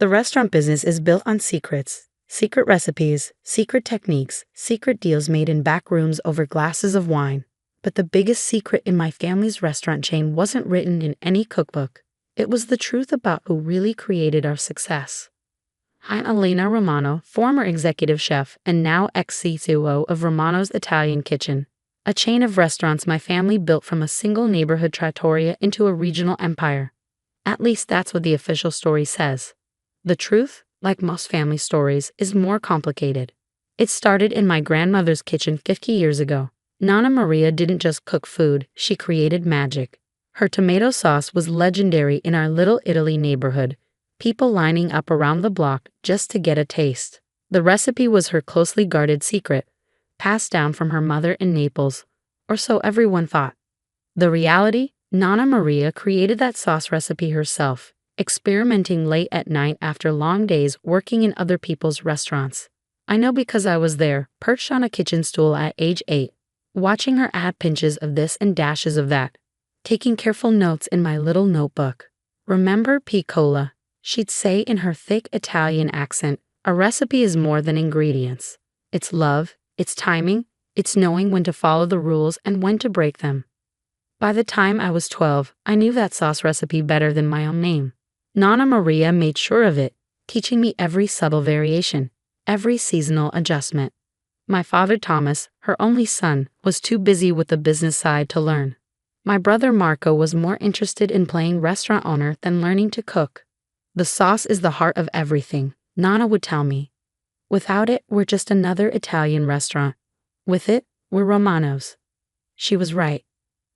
The restaurant business is built on secrets, secret recipes, secret techniques, secret deals made in back rooms over glasses of wine. But the biggest secret in my family's restaurant chain wasn't written in any cookbook. It was the truth about who really created our success. I'm Elena Romano, former executive chef and now ex-CCO of Romano's Italian Kitchen, a chain of restaurants my family built from a single neighborhood trattoria into a regional empire. At least that's what the official story says. The truth, like most family stories, is more complicated. It started in my grandmother's kitchen 50 years ago. Nonna Maria didn't just cook food, she created magic. Her tomato sauce was legendary in our Little Italy neighborhood, people lining up around the block just to get a taste. The recipe was her closely guarded secret, passed down from her mother in Naples, or so everyone thought. The reality? Nonna Maria created that sauce recipe herself, experimenting late at night after long days working in other people's restaurants. I know because I was there, perched on a kitchen stool at age 8, watching her add pinches of this and dashes of that, taking careful notes in my little notebook. Remember piccola? She'd say in her thick Italian accent, a recipe is more than ingredients. It's love, it's timing, it's knowing when to follow the rules and when to break them. By the time I was 12, I knew that sauce recipe better than my own name. Nonna Maria made sure of it, teaching me every subtle variation, every seasonal adjustment. My father Thomas, her only son, was too busy with the business side to learn. My brother Marco was more interested in playing restaurant owner than learning to cook. The sauce is the heart of everything, Nonna would tell me. Without it, we're just another Italian restaurant. With it, we're Romano's. She was right.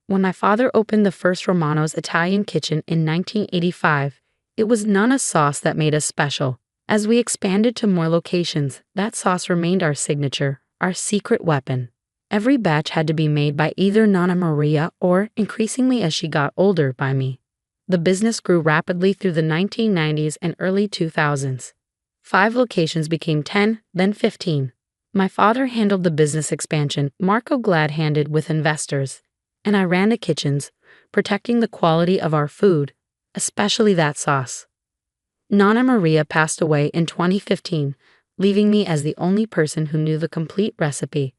When my father opened the first Romano's Italian Kitchen in 1985, it was Nonna's sauce that made us special. As we expanded to more locations, that sauce remained our signature, our secret weapon. Every batch had to be made by either Nonna Maria or, increasingly as she got older, by me. The business grew rapidly through the 1990s and early 2000s. 5 locations became 10, then 15. My father handled the business expansion, Marco glad-handed with investors, and I ran the kitchens, protecting the quality of our food, especially that sauce. Nonna Maria passed away in 2015, leaving me as the only person who knew the complete recipe.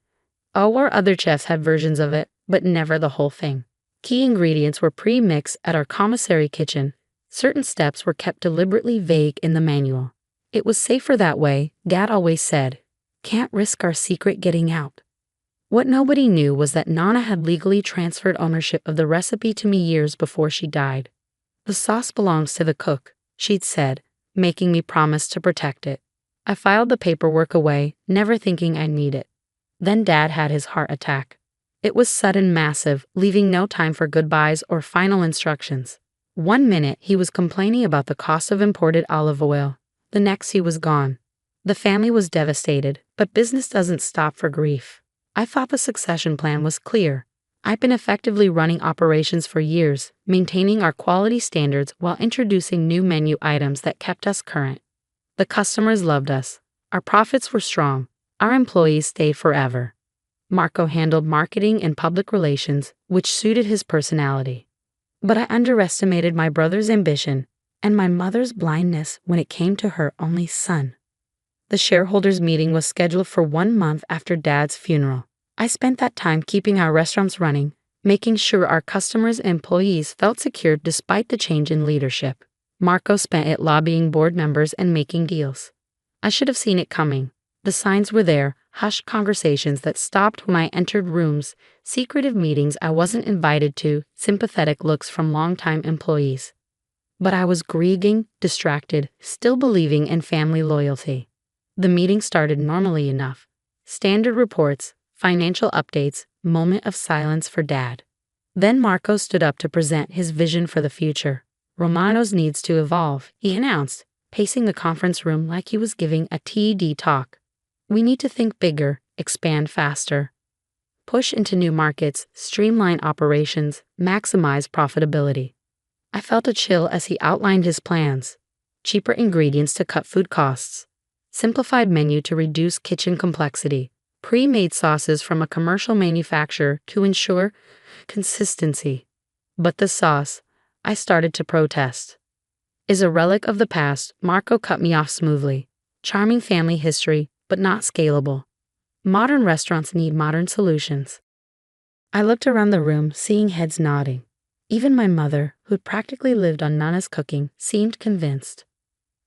All our other chefs had versions of it, but never the whole thing. Key ingredients were pre-mixed at our commissary kitchen. Certain steps were kept deliberately vague in the manual. It was safer that way, Dad always said. Can't risk our secret getting out. What nobody knew was that Nonna had legally transferred ownership of the recipe to me years before she died. The sauce belongs to the cook, she'd said, making me promise to protect it. I filed the paperwork away, never thinking I'd need it. Then Dad had his heart attack. It was sudden, massive, leaving no time for goodbyes or final instructions. One minute he was complaining about the cost of imported olive oil. The next he was gone. The family was devastated, but business doesn't stop for grief. I thought the succession plan was clear. I've been effectively running operations for years, maintaining our quality standards while introducing new menu items that kept us current. The customers loved us. Our profits were strong. Our employees stayed forever. Marco handled marketing and public relations, which suited his personality. But I underestimated my brother's ambition and my mother's blindness when it came to her only son. The shareholders' meeting was scheduled for 1 month after Dad's funeral. I spent that time keeping our restaurants running, making sure our customers and employees felt secure despite the change in leadership. Marco spent it lobbying board members and making deals. I should have seen it coming. The signs were there, hushed conversations that stopped when I entered rooms, secretive meetings I wasn't invited to, sympathetic looks from longtime employees. But I was grieving, distracted, still believing in family loyalty. The meeting started normally enough. Standard reports, financial updates, moment of silence for Dad. Then Marco stood up to present his vision for the future. Romano's needs to evolve, he announced, pacing the conference room like he was giving a TED talk. We need to think bigger, expand faster. Push into new markets, streamline operations, maximize profitability. I felt a chill as he outlined his plans. Cheaper ingredients to cut food costs. Simplified menu to reduce kitchen complexity. Pre-made sauces from a commercial manufacturer to ensure consistency. But the sauce, I started to protest. is a relic of the past. Marco cut me off smoothly. Charming family history, but not scalable. Modern restaurants need modern solutions. I looked around the room, seeing heads nodding. Even my mother, who'd practically lived on Nana's cooking, seemed convinced.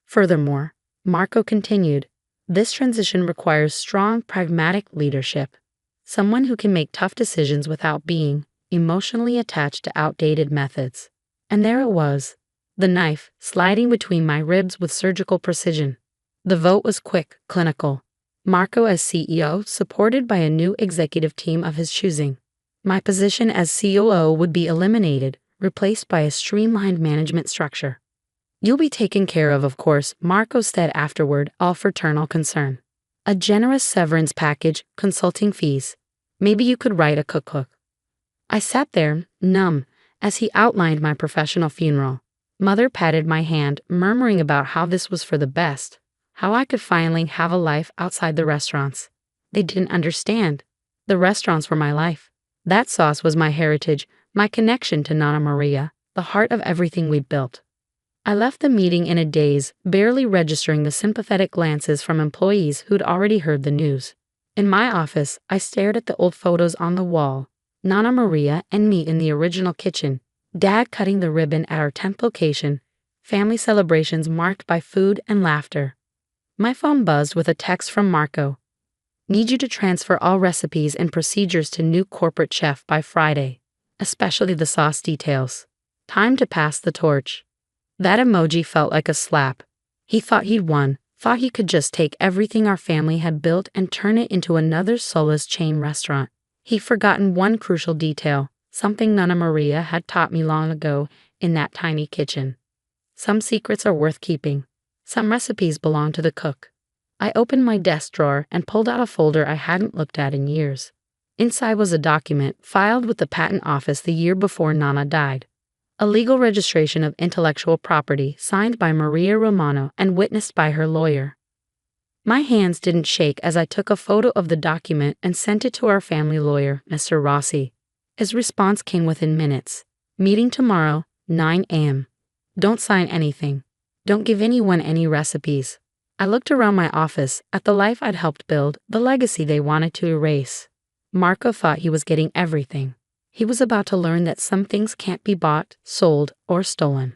Furthermore, Marco continued, this transition requires strong, pragmatic leadership. Someone who can make tough decisions without being emotionally attached to outdated methods. And there it was, the knife sliding between my ribs with surgical precision. The vote was quick, clinical. Marco as CEO, supported by a new executive team of his choosing. My position as COO would be eliminated, replaced by a streamlined management structure. You'll be taken care of course, Marco said afterward, all fraternal concern. A generous severance package, consulting fees. Maybe you could write a cookbook. I sat there, numb, as he outlined my professional funeral. Mother patted my hand, murmuring about how this was for the best, how I could finally have a life outside the restaurants. They didn't understand. The restaurants were my life. That sauce was my heritage, my connection to Nana Maria, the heart of everything we'd built. I left the meeting in a daze, barely registering the sympathetic glances from employees who'd already heard the news. In my office, I stared at the old photos on the wall, Nana Maria and me in the original kitchen, Dad cutting the ribbon at our 10th location, family celebrations marked by food and laughter. My phone buzzed with a text from Marco. Need you to transfer all recipes and procedures to new corporate chef by Friday, especially the sauce details. Time to pass the torch. That emoji felt like a slap. He thought he'd won, thought he could just take everything our family had built and turn it into another soulless chain restaurant. He'd forgotten one crucial detail, something Nana Maria had taught me long ago in that tiny kitchen. Some secrets are worth keeping. Some recipes belong to the cook. I opened my desk drawer and pulled out a folder I hadn't looked at in years. Inside was a document filed with the patent office the year before Nana died. A legal registration of intellectual property signed by Maria Romano and witnessed by her lawyer. My hands didn't shake as I took a photo of the document and sent it to our family lawyer, Mr. Rossi. His response came within minutes. Meeting tomorrow, 9 a.m. Don't sign anything. Don't give anyone any recipes. I looked around my office at the life I'd helped build, the legacy they wanted to erase. Marco thought he was getting everything. He was about to learn that some things can't be bought, sold, or stolen.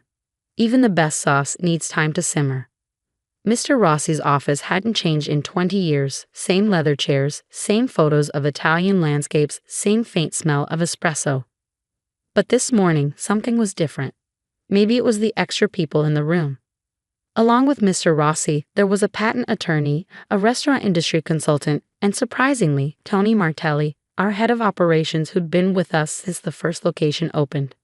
Even the best sauce needs time to simmer. Mr. Rossi's office hadn't changed in 20 years. Same leather chairs, same photos of Italian landscapes, same faint smell of espresso. But this morning, something was different. Maybe it was the extra people in the room. Along with Mr. Rossi, there was a patent attorney, a restaurant industry consultant, and surprisingly, Tony Martelli, our head of operations who'd been with us since the first location opened.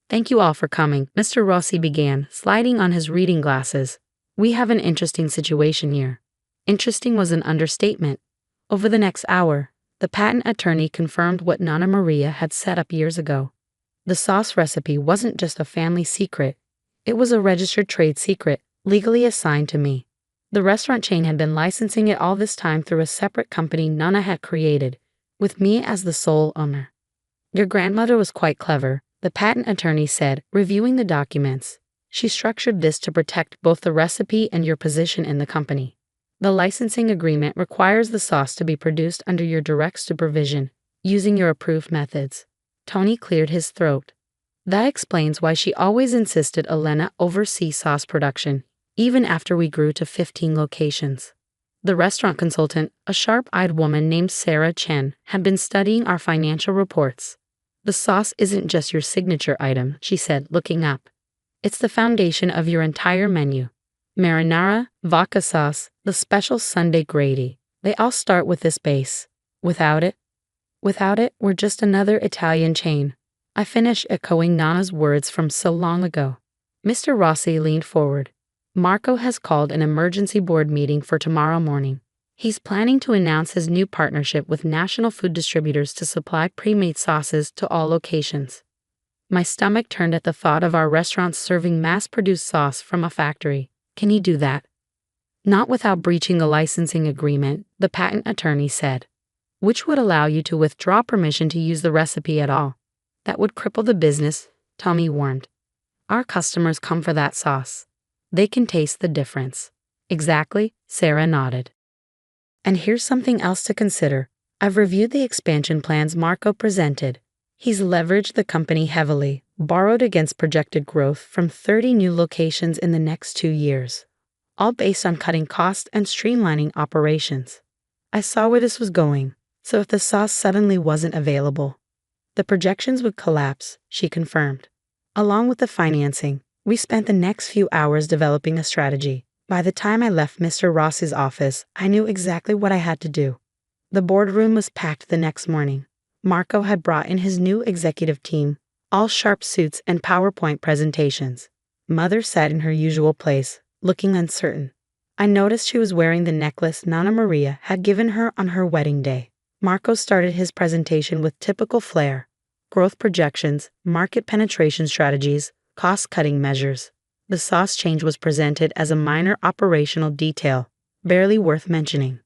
Thank you all for coming, Mr. Rossi began, sliding on his reading glasses. We have an interesting situation here. Interesting was an understatement. Over the next hour, the patent attorney confirmed what Nana Maria had set up years ago. The sauce recipe wasn't just a family secret. It was a registered trade secret, legally assigned to me. The restaurant chain had been licensing it all this time through a separate company Nana had created, with me as the sole owner. Your grandmother was quite clever, the patent attorney said, reviewing the documents. She structured this to protect both the recipe and your position in the company. The licensing agreement requires the sauce to be produced under your direct supervision, using your approved methods. Tony cleared his throat. That explains why she always insisted Elena oversee sauce production, even after we grew to 15 locations. The restaurant consultant, a sharp-eyed woman named Sarah Chen, had been studying our financial reports. The sauce isn't just your signature item, she said, looking up. It's the foundation of your entire menu. Marinara, vodka sauce, the special Sunday gravy. They all start with this base. Without it, we're just another Italian chain. I finished echoing Nana's words from so long ago. Mr. Rossi leaned forward. Marco has called an emergency board meeting for tomorrow morning. He's planning to announce his new partnership with national food distributors to supply pre-made sauces to all locations. My stomach turned at the thought of our restaurants serving mass-produced sauce from a factory. Can he do that? Not without breaching the licensing agreement, the patent attorney said, which would allow you to withdraw permission to use the recipe at all. That would cripple the business, Tommy warned. Our customers come for that sauce. They can taste the difference. Exactly, Sarah nodded. And here's something else to consider. I've reviewed the expansion plans Marco presented. He's leveraged the company heavily, borrowed against projected growth from 30 new locations in the next 2 years, all based on cutting costs and streamlining operations. I saw where this was going, so if the sauce suddenly wasn't available, the projections would collapse, she confirmed. Along with the financing, we spent the next few hours developing a strategy. By the time I left Mr. Rossi's office, I knew exactly what I had to do. The boardroom was packed the next morning. Marco had brought in his new executive team, all sharp suits and PowerPoint presentations. Mother sat in her usual place, looking uncertain. I noticed she was wearing the necklace Nana Maria had given her on her wedding day. Marco started his presentation with typical flair: growth projections, market penetration strategies, cost-cutting measures. The sauce change was presented as a minor operational detail, barely worth mentioning.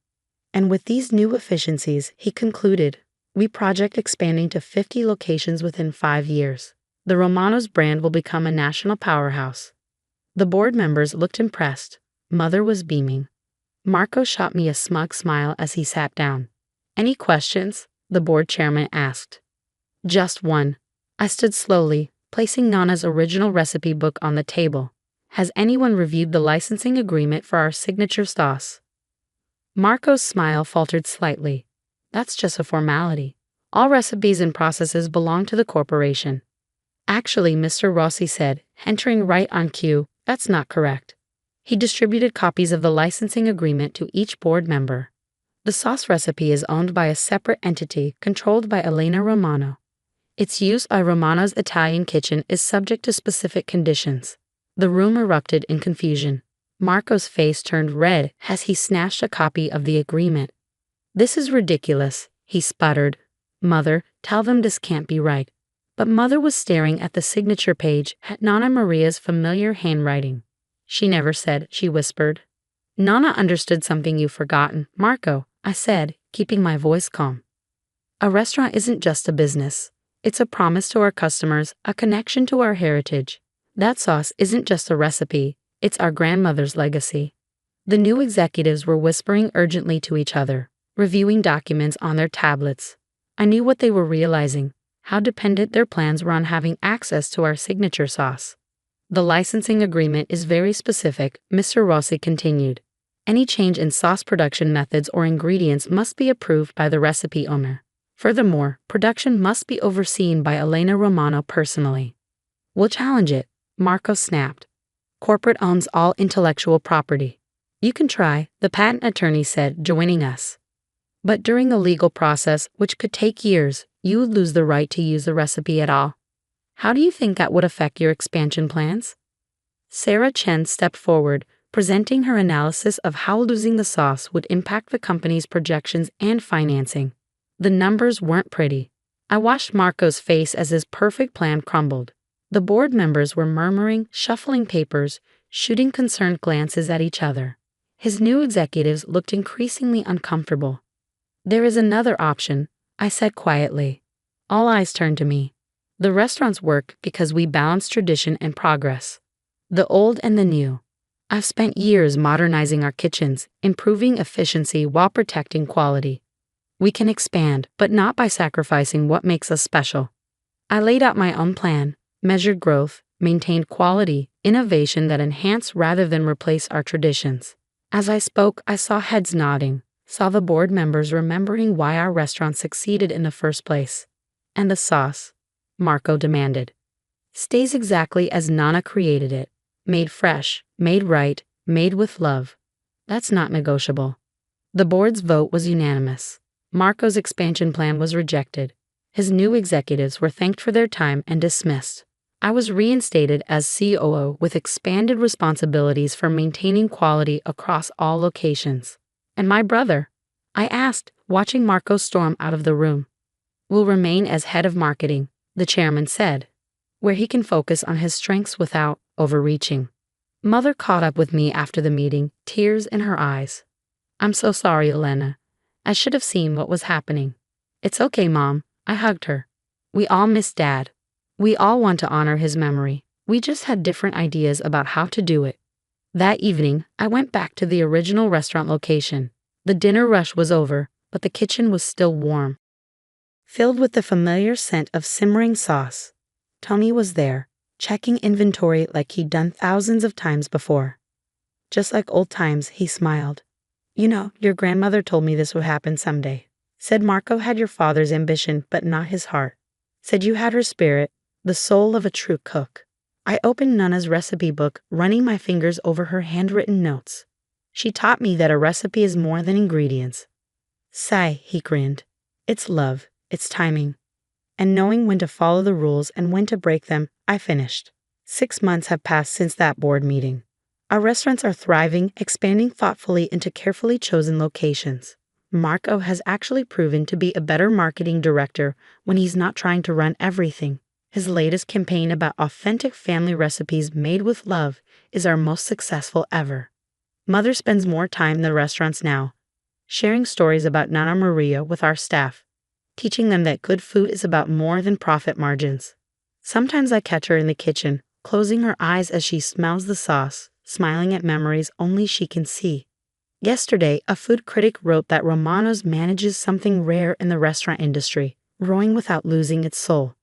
And with these new efficiencies, he concluded, we project expanding to 50 locations within 5 years. The Romano's brand will become a national powerhouse. The board members looked impressed. Mother was beaming. Marco shot me a smug smile as he sat down. Any questions? The board chairman asked. Just one. I stood slowly, placing Nana's original recipe book on the table. Has anyone reviewed the licensing agreement for our signature sauce? Marco's smile faltered slightly. That's just a formality. All recipes and processes belong to the corporation. Actually, Mr. Rossi said, entering right on cue, that's not correct. He distributed copies of the licensing agreement to each board member. The sauce recipe is owned by a separate entity controlled by Elena Romano. Its use by Romano's Italian kitchen is subject to specific conditions. The room erupted in confusion. Marco's face turned red as he snatched a copy of the agreement. This is ridiculous, he sputtered. Mother, tell them this can't be right. But Mother was staring at the signature page at Nana Maria's familiar handwriting. She never said, she whispered. Nana understood something you've forgotten, Marco, I said, keeping my voice calm. A restaurant isn't just a business. It's a promise to our customers, a connection to our heritage. That sauce isn't just a recipe, it's our grandmother's legacy. The new executives were whispering urgently to each other, reviewing documents on their tablets. I knew what they were realizing, how dependent their plans were on having access to our signature sauce. The licensing agreement is very specific, Mr. Rossi continued. Any change in sauce production methods or ingredients must be approved by the recipe owner. Furthermore, production must be overseen by Elena Romano personally. We'll challenge it, Marco snapped. Corporate owns all intellectual property. You can try, the patent attorney said, joining us. But during a legal process, which could take years, you would lose the right to use the recipe at all. How do you think that would affect your expansion plans? Sarah Chen stepped forward, presenting her analysis of how losing the sauce would impact the company's projections and financing. The numbers weren't pretty. I watched Marco's face as his perfect plan crumbled. The board members were murmuring, shuffling papers, shooting concerned glances at each other. His new executives looked increasingly uncomfortable. There is another option, I said quietly. All eyes turned to me. The restaurants work because we balance tradition and progress. The old and the new. I've spent years modernizing our kitchens, improving efficiency while protecting quality. We can expand, but not by sacrificing what makes us special. I laid out my own plan, measured growth, maintained quality, innovation that enhance rather than replace our traditions. As I spoke, I saw heads nodding, saw the board members remembering why our restaurant succeeded in the first place. And the sauce, Marco demanded, stays exactly as Nana created it. Made fresh, made right, made with love. That's not negotiable. The board's vote was unanimous. Marco's expansion plan was rejected. His new executives were thanked for their time and dismissed. I was reinstated as COO with expanded responsibilities for maintaining quality across all locations. And my brother? I asked, watching Marco storm out of the room. Will remain as head of marketing, the chairman said, where he can focus on his strengths without overreaching. Mother caught up with me after the meeting, tears in her eyes. I'm so sorry, Elena. I should have seen what was happening. It's okay, Mom, I hugged her. We all miss Dad. We all want to honor his memory. We just had different ideas about how to do it. That evening, I went back to the original restaurant location. The dinner rush was over, but the kitchen was still warm, filled with the familiar scent of simmering sauce. Tommy was there, checking inventory like he'd done thousands of times before. Just like old times, he smiled. "You know, your grandmother told me this would happen someday. Said Marco had your father's ambition, but not his heart. Said you had her spirit, the soul of a true cook." I opened Nana's recipe book, running my fingers over her handwritten notes. She taught me that a recipe is more than ingredients. "Sai," he grinned. "It's love, it's timing, and knowing when to follow the rules and when to break them." I finished. 6 months have passed since that board meeting. Our restaurants are thriving, expanding thoughtfully into carefully chosen locations. Marco has actually proven to be a better marketing director when he's not trying to run everything. His latest campaign about authentic family recipes made with love is our most successful ever. Mother spends more time in the restaurants now, sharing stories about Nana Maria with our staff, teaching them that good food is about more than profit margins. Sometimes I catch her in the kitchen, closing her eyes as she smells the sauce, smiling at memories only she can see. Yesterday, a food critic wrote that Romano's manages something rare in the restaurant industry, growing without losing its soul.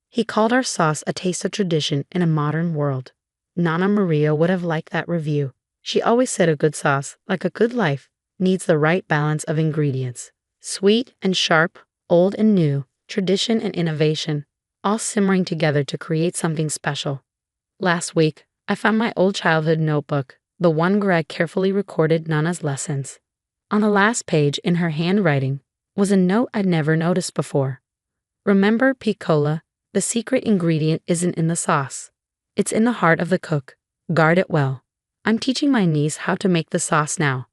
He called our sauce a taste of tradition in a modern world. Nana Maria would have liked that review. She always said a good sauce, like a good life, needs the right balance of ingredients. Sweet and sharp, old and new, tradition and innovation, all simmering together to create something special. Last week, I found my old childhood notebook, the one where I carefully recorded Nana's lessons. On the last page, in her handwriting, was a note I'd never noticed before. "Remember, piccola, the secret ingredient isn't in the sauce. It's in the heart of the cook. Guard it well." I'm teaching my niece how to make the sauce now.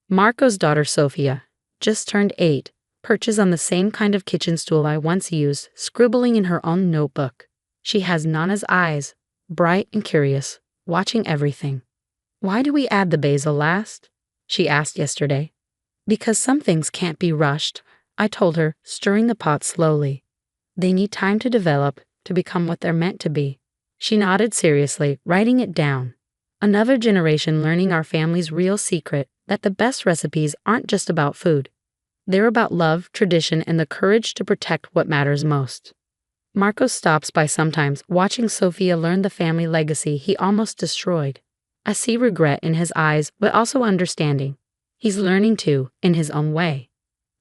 Marco's daughter Sofia, just turned 8, perches on the same kind of kitchen stool I once used, scribbling in her own notebook. She has Nana's eyes, bright and curious, watching everything. "Why do we add the basil last?" she asked yesterday. "Because some things can't be rushed," I told her, stirring the pot slowly. "They need time to develop, to become what they're meant to be." She nodded seriously, writing it down. Another generation learning our family's real secret, that the best recipes aren't just about food. They're about love, tradition, and the courage to protect what matters most. Marco stops by sometimes, watching Sofia learn the family legacy he almost destroyed. I see regret in his eyes, but also understanding. He's learning too, in his own way.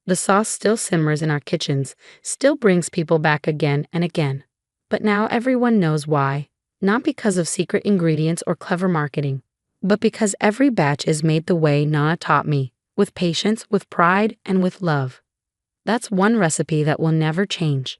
The sauce still simmers in our kitchens, still brings people back again and again. But now everyone knows why, not because of secret ingredients or clever marketing, but because every batch is made the way Nana taught me, with patience, with pride, and with love. That's one recipe that will never change.